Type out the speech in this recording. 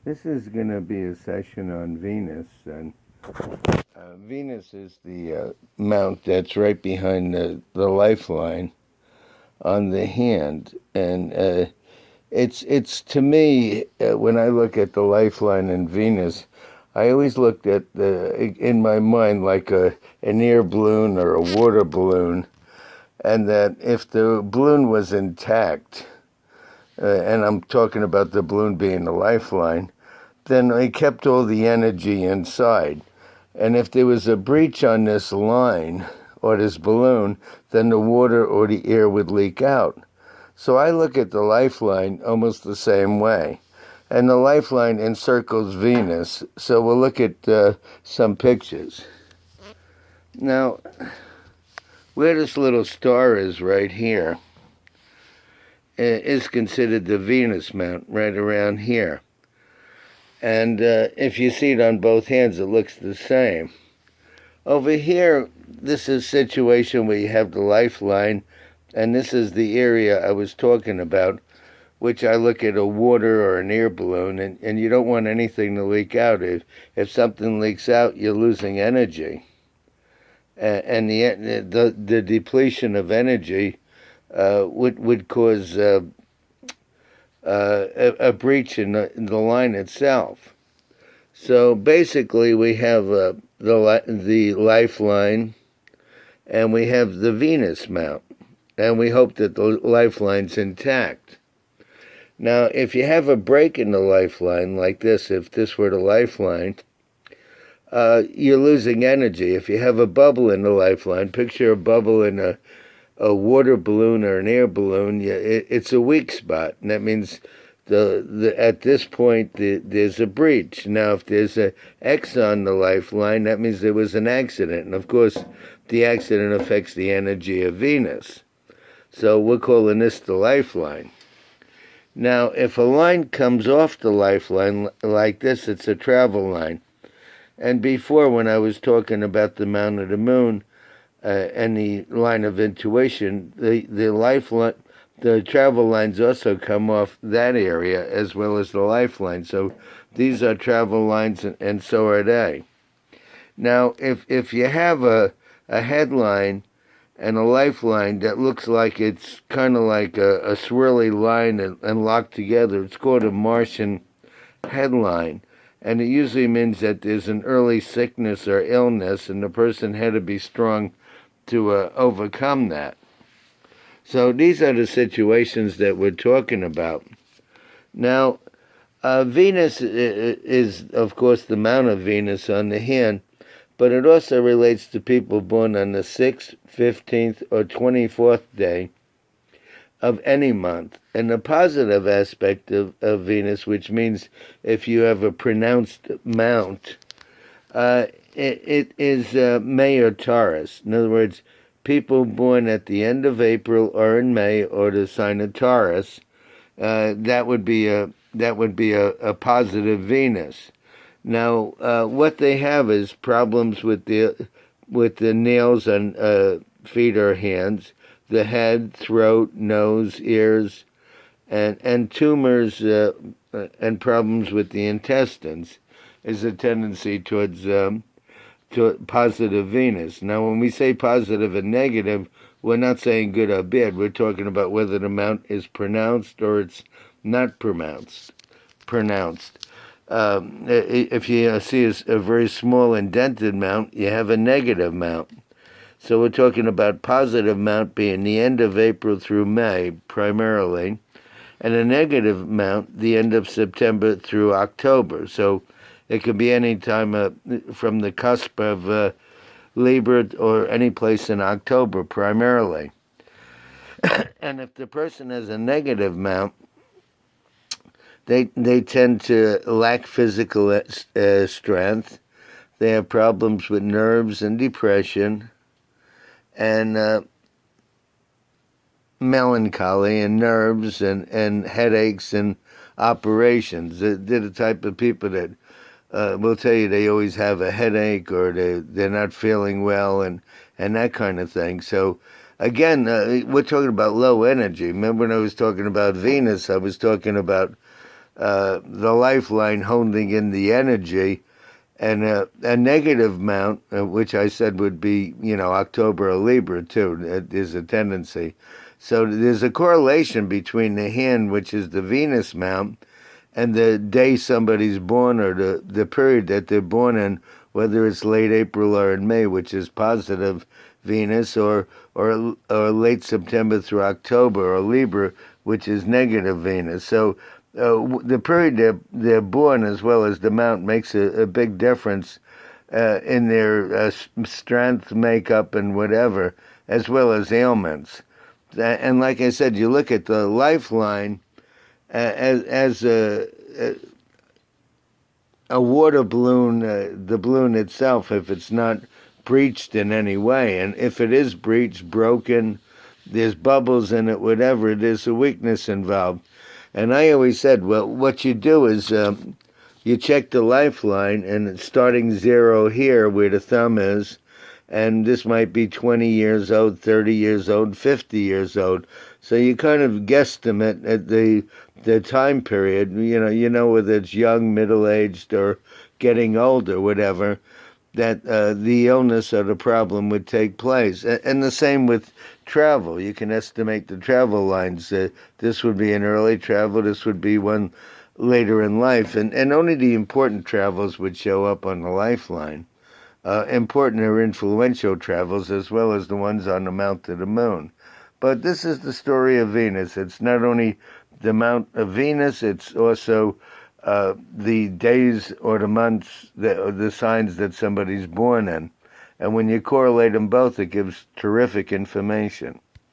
This is going to be a session on Venus, and Venus is the mount that's right behind the lifeline on the hand, and it's to me when I look at the lifeline in Venus, I always looked at in my mind like an air balloon or a water balloon, and that if the balloon was intact, and I'm talking about the balloon being the lifeline, then it kept all the energy inside. And if there was a breach on this line or this balloon, then the water or the air would leak out. So I look at the lifeline almost the same way. And the lifeline encircles Venus. So we'll look at some pictures. Now, where this little star is right here is considered the Venus mount, right around here. And if you see it on both hands, it looks the same. Over here, this is a situation where you have the lifeline, and this is the area I was talking about, which I look at a water or an air balloon, and you don't want anything to leak out. If something leaks out, you're losing energy. And the depletion of energy would cause a breach in the line itself. So basically, we have the lifeline, and we have the Venus mount, and we hope that the lifeline's intact. Now, if you have a break in the lifeline like this, if this were the lifeline, you're losing energy. If you have a bubble in the lifeline, picture a bubble in a water balloon or an air balloon, it's a weak spot, and that means at this point there's a breach. Now, if there's an X on the lifeline, that means there was an accident, and of course, the accident affects the energy of Venus. So we're calling this the lifeline. Now, if a line comes off the lifeline like this, it's a travel line. And before, when I was talking about the Mount of the Moon, and the line of intuition, the lifeline, the travel lines also come off that area as well as the lifeline. So these are travel lines, and so are they. Now, if you have a headline and a lifeline that looks like it's kind of like a swirly line and locked together, it's called a Martian headline. And it usually means that there's an early sickness or illness, and the person had to be strong to overcome that. So these are the situations that we're talking about. Now, Venus is, of course, the mount of Venus on the hand, but it also relates to people born on the 6th, 15th, or 24th day of any month. And the positive aspect of Venus, which means if you have a pronounced mount, it is May or Taurus. In other words, people born at the end of April or in May or the sign of Taurus, that would be a positive Venus. Now, what they have is problems with the nails on feet or hands, the head, throat, nose, ears, and tumors and problems with the intestines is a tendency towards to positive Venus. Now, when we say positive and negative, we're not saying good or bad. We're talking about whether the mount is pronounced or it's not pronounced. If you see a very small indented mount, you have a negative mount. So we're talking about positive mount being the end of April through May, primarily, and a negative mount the end of September through October. So it could be any time from the cusp of Libra or any place in October, primarily. And if the person has a negative mount, they tend to lack physical strength. They have problems with nerves and depression, and melancholy and nerves and headaches and operations. They're the type of people that will tell you they always have a headache or they're not feeling well and that kind of thing. So again, we're talking about low energy. Remember when I was talking about Venus, I was talking about the lifeline holding in the energy, and a negative mount, which I said would be, October or Libra too, is a tendency. So there's a correlation between the hand, which is the Venus mount, and the day somebody's born, or the period that they're born in, whether it's late April or in May, which is positive Venus, or late September through October, or Libra, which is negative Venus. So the period they're born, as well as the mount, makes a big difference in their strength, makeup, and whatever, as well as ailments. And like I said, you look at the lifeline as a water balloon, the balloon itself, if it's not breached in any way. And if it is breached, broken, there's bubbles in it, whatever, it is a weakness involved. And I always said, well, what you do is you check the lifeline, and it's starting 0 here where the thumb is, and this might be 20 years old, 30 years old, 50 years old. So you kind of guesstimate at the time period, whether it's young, middle-aged, or getting older, whatever, that the illness or the problem would take place. And the same with travel. You can estimate the travel lines. This would be an early travel, this would be one later in life, and only the important travels would show up on the lifeline. Important or influential travels, as well as the ones on the Mount to the Moon. But this is the story of Venus. It's not only the Mount of Venus, it's also the days or the months, the signs that somebody's born in. And when you correlate them both, it gives terrific information.